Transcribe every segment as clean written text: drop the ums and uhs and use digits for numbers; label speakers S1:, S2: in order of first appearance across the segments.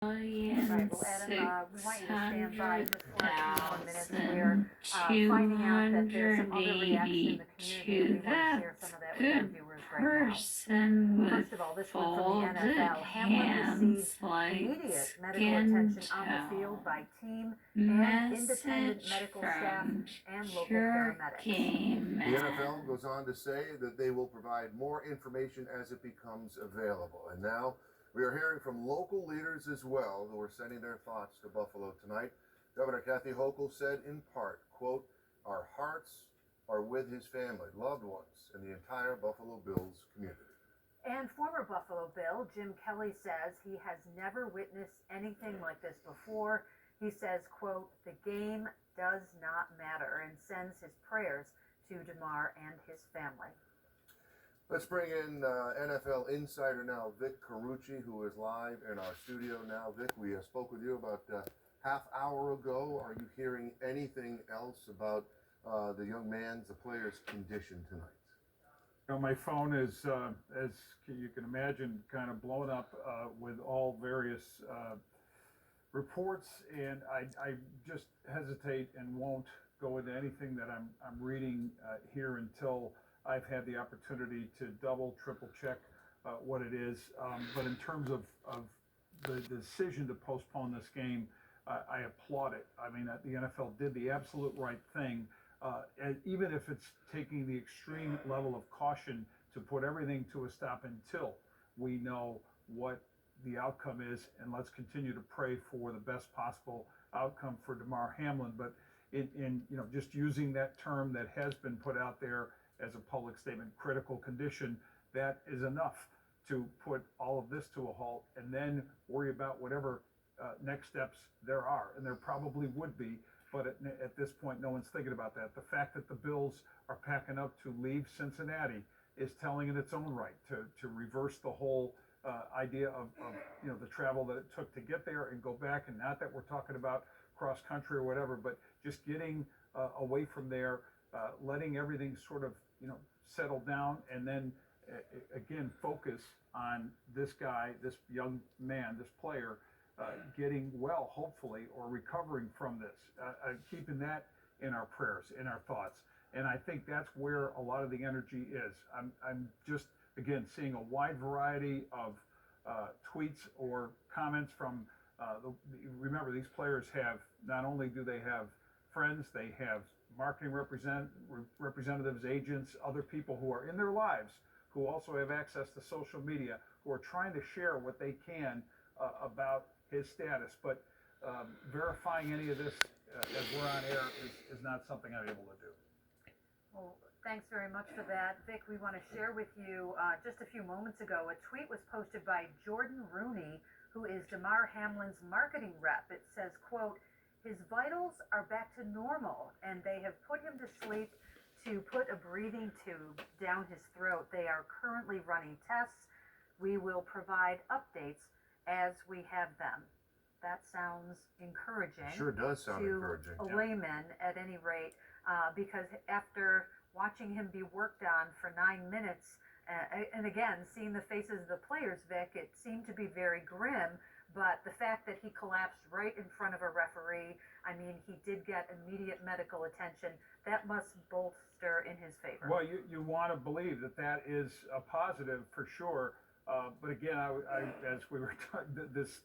S1: Right. Well, Adam, we want you to stand by just for a few more minutes. We're finding out that there's some other reaction in the community, and we want to share some of that with our viewers right now. First of all, this one from the NFL. Hamlin received immediate medical attention on the field by team and independent medical staff and local paramedics.
S2: The NFL goes on to say that they will provide more information as it becomes available. And now we are hearing from local leaders as well who are sending their thoughts to Buffalo tonight. Governor Kathy Hochul said in part, quote, "Our hearts are with his family, loved ones, and the entire Buffalo Bills community."
S1: And former Buffalo Bill Jim Kelly says he has never witnessed anything like this before. He says, quote, "The game does not matter," and sends his prayers to DeMar and his family.
S2: Let's bring in NFL insider now, Vic Carucci, who is live in our studio now. Vic, we spoke with you about half hour ago. Are you hearing anything else about the young man's, the player's condition tonight?
S3: You know, my phone is, as you can imagine, kind of blown up with all various reports, and I just hesitate and won't go into anything that I'm reading here until I've had the opportunity to double, triple check what it is. But in terms of the decision to postpone this game, I applaud it. I mean, the NFL did the absolute right thing, and even if it's taking the extreme level of caution to put everything to a stop until we know what the outcome is, and let's continue to pray for the best possible outcome for DeMar Hamlin. But in you know, just using that term that has been put out there as a public statement, critical condition, that is enough to put all of this to a halt, and then worry about whatever next steps there are, and there probably would be, but at this point no one's thinking about that. The fact that the Bills are packing up to leave Cincinnati is telling in its own right to reverse the whole idea of you know, the travel that it took to get there and go back, and not that we're talking about cross country or whatever, but just getting away from there, letting everything sort of, you know, settle down, and then again focus on this guy, this young man, this player getting well, hopefully, or recovering from this, keeping that in our prayers, in our thoughts. And I think that's where a lot of the energy is. I'm just, again, seeing a wide variety of tweets or comments from remember, these players have, not only do they have friends, they have marketing representatives, agents, other people who are in their lives who also have access to social media, who are trying to share what they can about his status. But verifying any of this as we're on air is not something I'm able to do.
S1: Well, thanks very much for that. Vic, we want to share with you just a few moments ago, a tweet was posted by Jordan Rooney, who is DeMar Hamlin's marketing rep. It says, quote, "His vitals are back to normal, and they have put him to sleep to put a breathing tube down his throat. They are currently running tests. We will provide updates as we have them." That sounds encouraging.
S2: It sure does sound encouraging.
S1: To a layman, at any rate, because after watching him be worked on for 9 minutes, and again, seeing the faces of the players, Vic, it seemed to be very grim. But the fact that he collapsed right in front of a referee, I mean, he did get immediate medical attention. That must bolster in his favor.
S3: Well, you want to believe that that is a positive for sure. But again, I as we were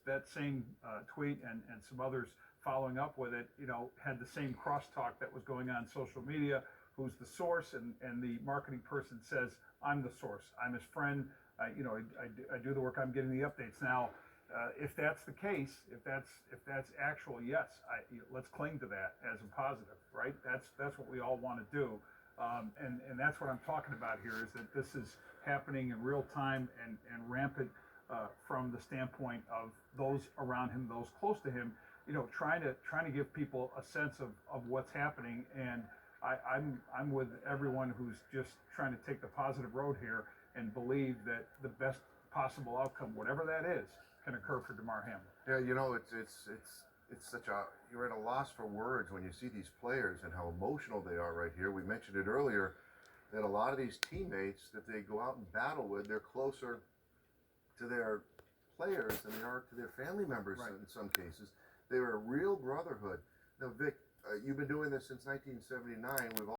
S3: that same tweet and some others following up with it, you know, had the same crosstalk that was going on social media. Who's the source? And the marketing person says, "I'm the source. I'm his friend. You know, I do the work. I'm getting the updates." Now, if that's the case, if that's actual, yes, let's cling to that as a positive, right? That's what we all want to do, and that's what I'm talking about here, is that this is happening in real time and rampant from the standpoint of those around him, those close to him, you know, trying to give people a sense of what's happening. And I'm with everyone who's just trying to take the positive road here and believe that the best possible outcome, whatever that is, can occur for DeMar Hamlin.
S2: Yeah, you know, it's such a, you're at a loss for words when you see these players and how emotional they are right here. We mentioned it earlier that a lot of these teammates that they go out and battle with, they're closer to their players than they are to their family members
S3: Right.
S2: in some cases. They were a real brotherhood. Now, Vic, you've been doing this since 1979. We've